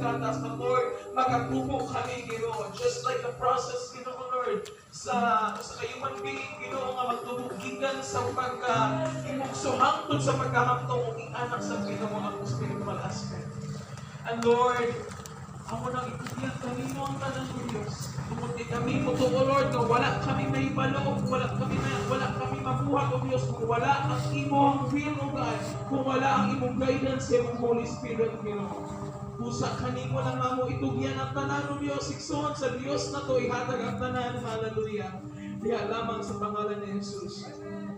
gatas na Lord, magatubo kami, Ginoo. Just like the process, Ginoo, Lord, sa human being, Ginoo, nga magtubugigan sa pagka-imukso hangtod sa pagkahamtong o anak sa Ginoo ang spiritual aspect. And Lord, ako nang ikutiyan kami mo ang tanang ng Diyos. Tumuti kami mo to, O Lord, na wala kami may balog, wala kami mabuhat, O Diyos, kung wala ang imong will, O God, kung wala ang imong guidance sa imong Holy Spirit, Ginoo. Pusa kanimo lang mamo itugyan ang tanan ng Diyos, sikson sa Diyos na to, ihatag ang tanan, hallelujah. Diya lamang sa pangalan ni Jesus.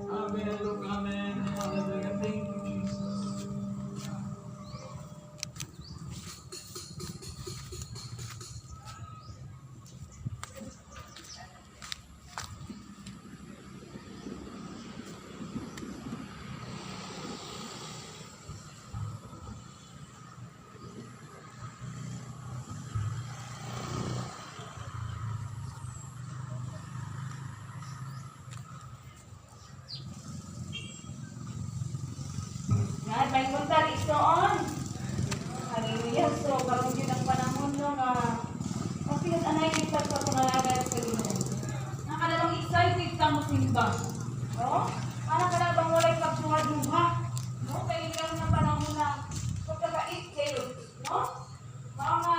Amen, Lord, amen, hallelujah. Thank you, Jesus. Yan, may punta istoon. Hallelujah. So, karoon yun ang panahon no nga kasi yung anay kita sa pangalaga sa Ginoo. Nakadalawang excited ka mo simba. No? Para ka na bang walay pagsuha-duha. No? Kaya ikaw na panahon na pagkakait kayo. No? Mga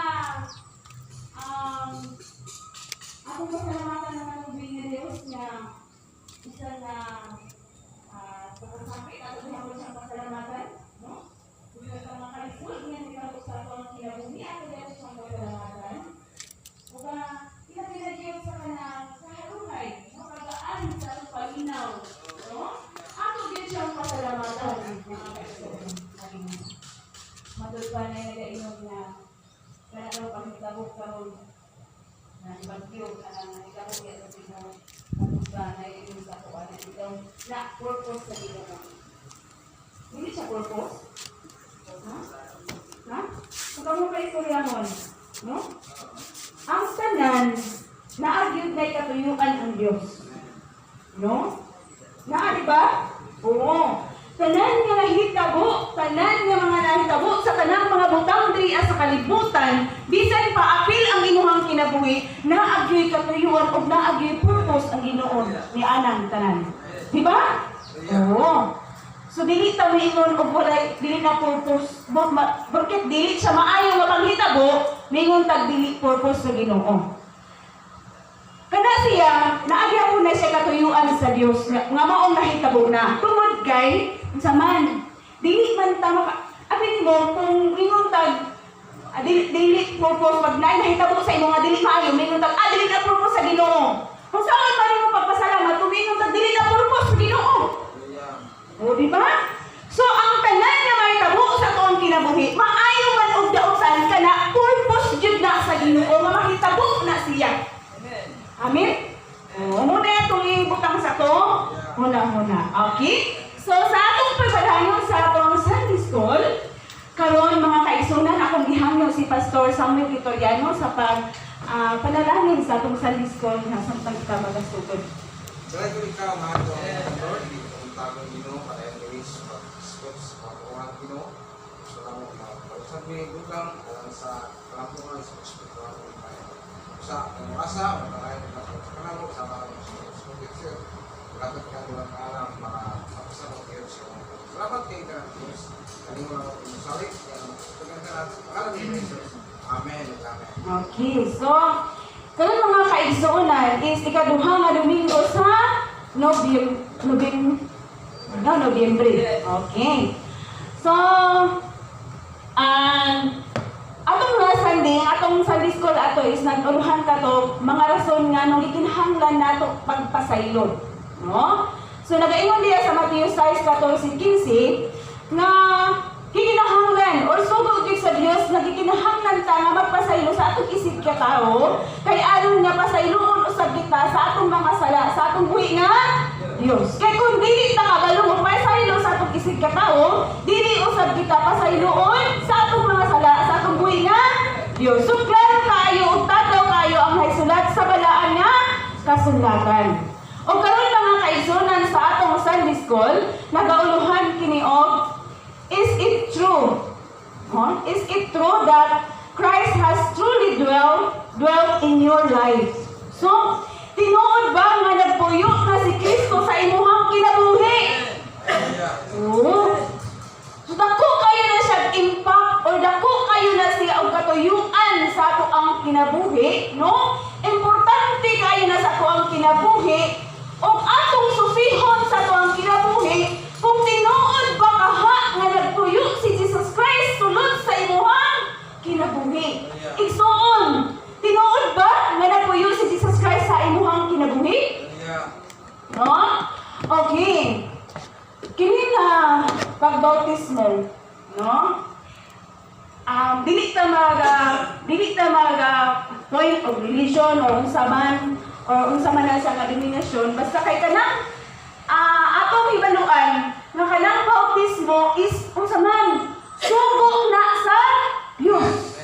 akong pasalamatan naman ng Bingay Diyos na isa na pagkasampit at ulihan ko siyang pasalamatan, no? Kung sa mga kalisod, yan ikaw sa atong kinabuhi, ako dyan siyang pasalamatan. Kung pinag-pinag-iyon sa kanang kahalunay, no? Kagaan sa atong palinaw, no? Ako dyan siyang pasalamatan, mga kalisod. Matulpan na yung nagainom na kaya daw pagkitabok karon na ibagyo ka na nagkabok yan sa Ginoo. Na yung sa kuwan na ito na purpose sa Ginoo. Hindi siya purpose? Ha? Ha? Kung kamo pa istoryahon, no? Ang tanan naagyud na katuyuan ang Dios. No? Naa, di ba? Oo. Tanan nga nahitabo, tanan nga mga nahitabo sa tanang mga butang diri sa kalibutan, bisan paapil ang imuhang kinabuhi, naagyoy katuyuan o naagyoy purpose ang Ginoo ni anang tanan. Di ba? Oo. So dili ta miingon og walay dili na purpose, bakit dili siya maayo nga panghitabo, mingon tag dili purpose sa Ginoo. Kana siya, naagya po na siya katuyuan sa Dios nga maong nahitabo na. Tungod kay sa man, dili man tama ka. Abi mo kung ingon tag dili purpose pag nahitabo sa imo nga dili maayo, mingon tag dili na purpose sa Ginoo. Kung saan man mo pagpasalamat, kung ingon tag dili na purpose sa Ginoo. O di ba? So ang tanan nga mahitabo sa tuong kinabuhi, maayo man og dautan kana purpose jud na sa Ginoo nga mahitabo na siya. Amen? Muna itong ibutang sa to. Muna. Okay? So, sa atong pagpadayon sa atong Sunday School, karon mga kaigsunan, akong gihangyo si Pastor Samuel Vitoriano sa panalangin sa atong Sunday School na sa pagkabagasugod. Kaya kung ikaw, mahal ko ang Lord, hindi ko untagong Ginoo, para yung gawin sa pag-spot sa pag-uwang Ginoo. So, lang mo, pag-usap may gugang, sa kalampungan, sa pag-spot sa asa o tayo na sa kanamo sa mga sponsor dapat ka lang alam para mapasabot kayo sa salamat kay Diyos kanimo lang ang salik pagkanta alam ni Jesus amen. Okay, so karon mga kaigsuonan is ikaduha nga Domingo sa Nobyembre. Okay. So atong Sunday School ato is nag-uluhan ka to mga rason nga nung ikinahanglan nato pagpasaylo, no? So nagaingon diya sa Mateo 6:14-15 nga gikinahanglan or sugod gyud sa Dios nga gikinahanglan ta nga magpasaylo sa atong isip ka tao kay aron nga pasayloon usab kita sa atong mga sala sa atong buhi nga Dios. Kay kung dili ta kabalo mo pasaylo sa atong isip ka tao, dili usab kita pasayloon sa atong mga sala sa atong buhi nga Dios. So, klaro kayo, ug tataw kayo ang naisulat sa balaan nga kasulatan. O karon mga kaigsunan sa atong Sunday School, nagauluhan kini og, is it true? Is it true that Christ dwelt in your lives. So, tinuod ba nga nagpuyo na si Kristo sa imuhang kinabuhi? Oo. So, dako kayo na siya impact or dako kayo na siya og katuyuan sa ato ang kinabuhi, no? Importante kayo na sa ato ang kinabuhi og atong susihon sa ato ang kinabuhi kung tinuod ba kaha nga nagpuyo si Jesus Christ sulod sa imuhang kinabuhi. Igsuon, tinuod ba nga nagpuyo si Jesus Christ sa imuhang kinabuhi? No? Okay. Kini na pagbautismo, no? Dili ta maga point of religion or unsa man na sa denominasyon basta kay kanang atong hibaluan nga kanang bautismo is unsa man sugo na sa Dios.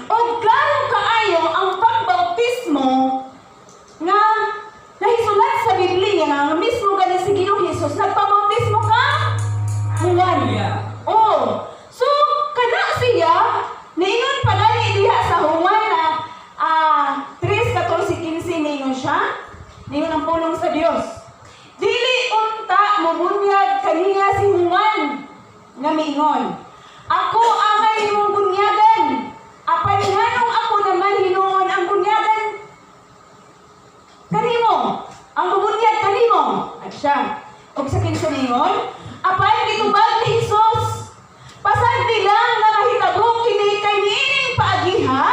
Og klaro kaayo ang pagbautismo nga nahisulat sa Biblia nga mismo gani si Ginoong Hesus nagpabautismo ka Juan. Oh, so kana siya niingon pa gani diha sa Juan na 3:14-15 niingon siya. Niingon ang pulong sa Dios. Dili unta mobunyag kaniya si Juan nga miingon, ako amay imong bunyagan. Apan nganong ako naman hinuon ang bunyagan kanimo, ang bubunyag kanimo. At siya, og sa kinsuningon, apan gitubag ni Jesus. Pasagdi lang na mahitabo kini kay niining paagiha,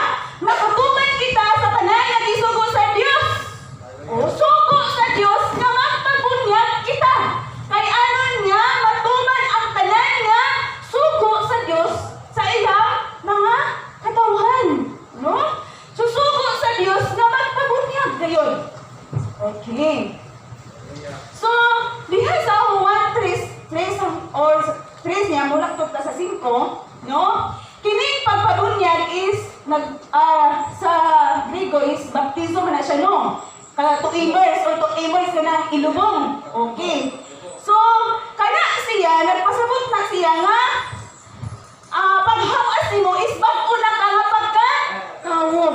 makatuman kita sa tanan nga gisugo sa Dios. O sugo sa Dios nga magpabunyag kita. Kay anon nga matuman ang tanan nga sugo sa Dios sa ilang mga katawhan, no? Susugo sa Dios nga magpabunyag gayon. Okay. So, diha sa Juan 3 or 3 niya, mula ta sa 5, no? Kining pagpabunyag is, sa Griego is, baptismo na siya, no? To immerse or to immerse ka na ilubong. Okay. So, kana siya, nagpasabot na siya nga, paghawas mo is bago na ka nga pagka-kawon.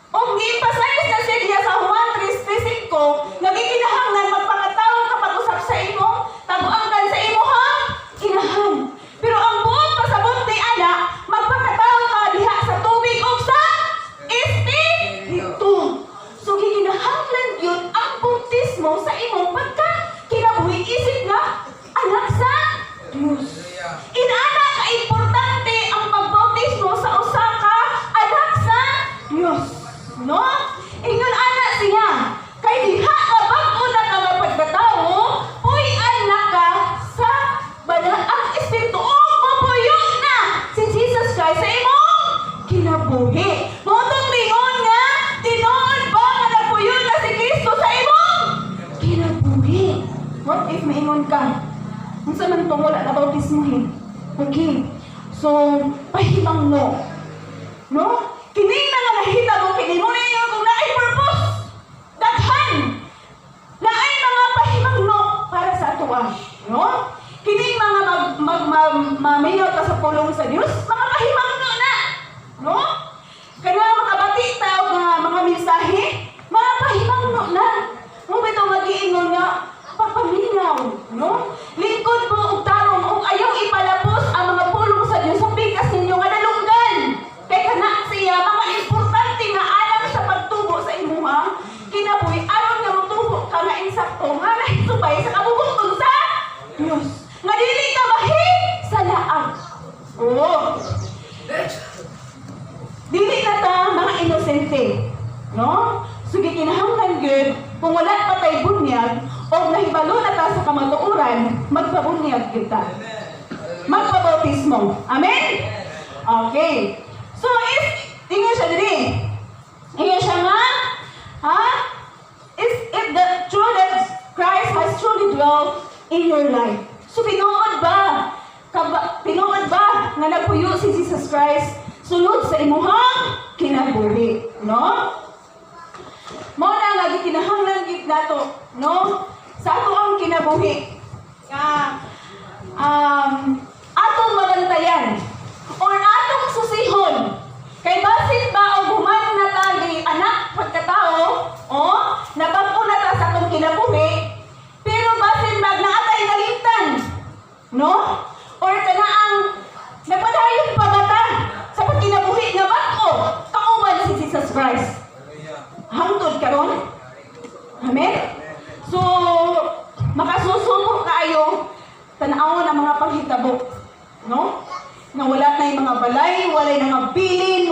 O gi-emphasize na siya diya sa Juan 3:5, nagikinahanglan magpakataon ka pag-usap sa imo, taguangkan sa imo ha, inahan. Pero ang buong pasabot ni ana, magpakataon ka diha sa tubig o sa Espiritu. So gikinahanglan yun ang bautismo sa imong pagka kinabuhi isip nga anak sa Diyos. Inaana ka importante ang pagbautismo sa usa ka anak sa Diyos. No? Ingon ana siya. Kay diha ka bag-o na ka mapagkatawo, uy anak ka sa banal ang Espiritu o mapuyo na si Jesus Christ sa imong kinabuhi. Motong lingon nga, tinuod ba nga napuyo na si Kristo sa imong kinabuhi? What if maingon ka? Kung saan man itong wala na bautismuhin? Okay. So, pahibang no. No? Kining na nga nahitabo, kinimo ninyo kung naay purpose. Daghan. Naay mga pahibang no para sa atuan. No? Kining mga mamayaw ka sa pulong sa Diyos, mga pahibang no na. No? Kaya makabati tao mga mensahe, mga pahibang no na. Mo bito mag-iingon nga, pagpaminaw. No? Lingkod mo og tarong og ayaw ipalapos ang mga pulong sa Diyos sa bigas ninyo nga nalunggan. Kay kana siya mga importante nga alam sa pagtubo sa imuha kinabuhi aron nga motubo ka nga insakto nga nahisubay sa kabubuton sa Diyos nga dili ka mahi sa laag. Oo. Dili na ta mga inosente, no? So gikinahanglan gyud kung wala pa tay bunyag o nahibalo na ta sa kamatuoran, magpabunyag kita. Magpabautismo. Amen? Okay. So if tingnan siya diri. Tingnan siya nga, ha? If the true that Christ has truly dwelt in your life. So pinuod ba? Pinuod ba nga nagpuyo si Jesus Christ sulod sa imuhang kinabuhi, no? Mao na nga gikinahanglan gid nato, no? Sa ato ang kinabuhi. Atong mabantayan or atong susihon kay basit ba o human na ta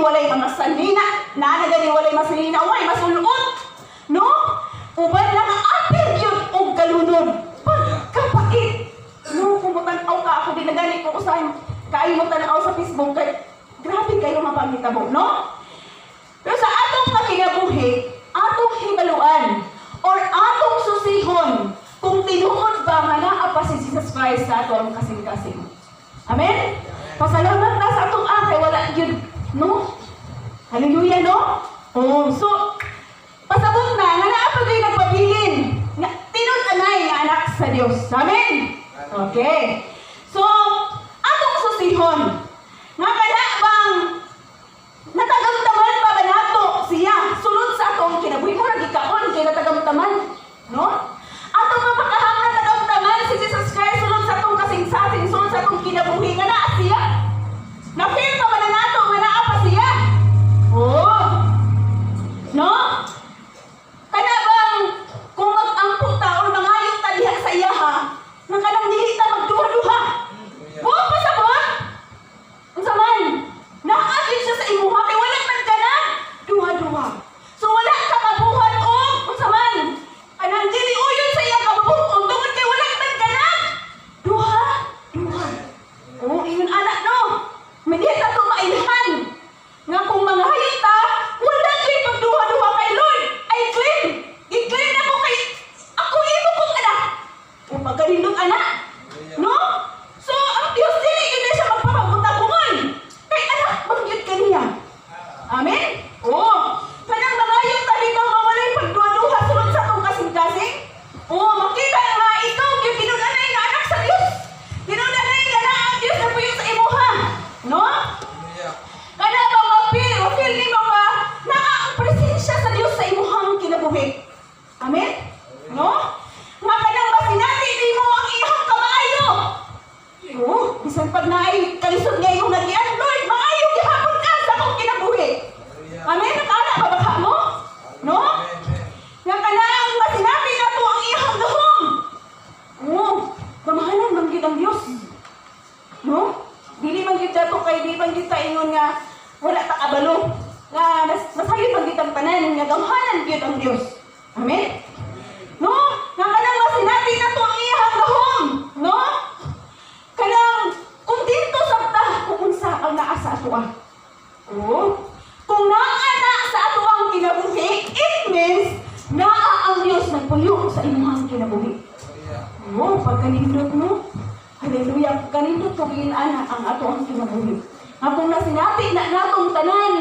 walay mga sanina, na gani walay masanina, way masulot. No? Uban lang ang apil yun og kalunod. Pagkapait. No, kung mutanaw ka, ako din na gani ko usahin, kayo mutanaw sa Facebook, kay grabe kayo mapangitabo, no? Pero sa atong mga kinabuhi, atong hibaluan, or atong susihon, kung tinuod ba nga naa pa si Jesus Christ sa atong kasing-kasing. Amen? Pasalamat na sa atong kay wala yun, no? Hallelujah, no? Oh, so, pasabot na, nga naa pa kayo nagpabilin, nga tinud-anay nga anak sa Diyos. Amen? Okay. So, atong susihon, nga kana bang natagamtaman pa ba nato siya sulod sa atong kinabuhi mo nagikaon kay natagamtaman, no? Atong mapakahang natagamtaman si Jesus Christ sulod sa atong kasing-sasing sulod sa atong kinabuhi nga naa siya. Na-feel pa ba na nato nga naa pa siya? Oh. No? Kana bang kung mag-ampok ta o mangayong ta diha sa iya ha, nga kanang dili ta magduha-duha. Oh, pasabot. Unsa man? Naagin siya sa imuha kay wala man ka na duha-duha. So wala ka mabuhat o unsa man? Anang dili uyon sa iya kabubuton tungod kay wala man ka na duha-duha. Oh, iyon anak no. Medyo ta to mailhan. Nga kung manghayot ta, wala kay pagduha-duha kay Lord. I claim. I-claim na ko kay ako imo kong anak. O magalinong anak. No? So, ang Diyos dili yun siya magpapabutabungan. Kay anak, bagyod ka niya. Amen? Oo. Kanang nangayong tabi kang mawalay pagduha-duha sunod sa itong kasing-kasing. Oo, makita nga ikaw, yung pinunanay na anak sa Diyos. Pinunanay ka na ang Diyos na puyo sa imuha. No? Kana ba mapil ni mga naka-presensya sa Diyos sa imuhang kinabuhi. Amen? No? Nga kanang masinati di mo ang iyang kamaayo. Oo, bisan pag naay kalisod nga imong nagian, Lord, maayo gihapon ka sa akong kinabuhi. Amen? Nakana ba baka mo? No? Nga kanang masinati na to ang iyang gahom. Oo, mamahalan man gid ang Diyos. No? Dili man gid dato kay di man gid ta ingon nga wala ta kabalo. Nga masayod man gid ang tanan nga gamhanan gid ang Diyos. Amen? No? Nga kanang masinati na to ang iyang gahom. No? Kanang kontento sabta kung unsa ang naa sa atoa. Oo. Kung naa na sa atoang kinabuhi, it means naa ang Diyos nagpuyo sa imuhang kinabuhi. Oo, pagkanindot mo. Hallelujah, kanindot ko ginana ang atoang kinabuhi. Kung nasinati na natong tanan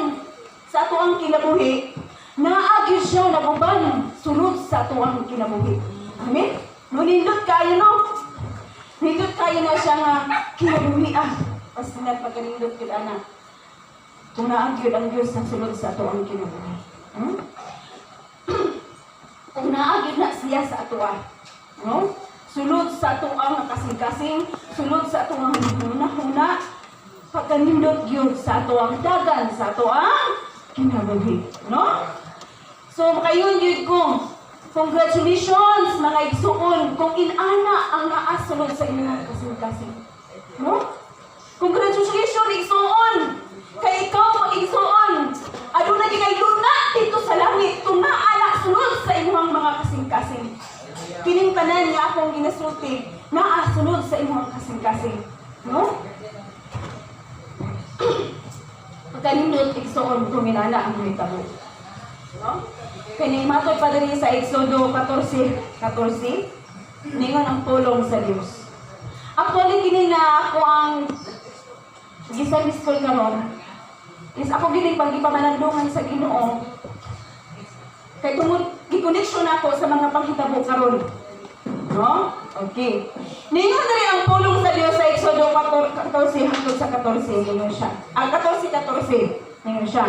sa atoang kinabuhi, naagi siya naguban sulod sa atoang kinabuhi. Amen? Nunindot kayo, no? Nindot kayo na siya nga kinabuhi Basta nagpagkanindot ko na. Kung naagi ang Diyos na sulod sa atoang kinabuhi. Kung naagi na siya sa atoa, no? Sulod sa atoang kasing-kasing, sulod sa atoang huna-huna, pagkanindot yun sa atoang dagan, sa atoang kinabuhi. No? So, kayon yun ko, congratulations mga igsuon, kung inana ang naasulod sa inyong kasing-kasing. No? Congratulations igsuon, kay ikaw mag-igsuon. Aduna kay luna dito sa langit, kung naana sulod sa inyong mga kasing-kasing. Kining tanan nga akong ginasulti, naasunod sa imong kasing-kasing. No? Pagkanindot, igsoon, kuminana ang mga tabo. No? Kani matoy pa diri sa Exodo 14:14, ningon ang tulong sa Dios. Actually, kini nga ako ang Sunday school karon. Is ako gini pag ipamanandungan sa Ginoo. Kay tungod gi-connection ako sa mga panghitabo karon. No? Okay. Ningon diri ang pulong sa Dios sa Exodo 14 hangtod sa 14 ningon siya. Ang 14:14 ningon siya.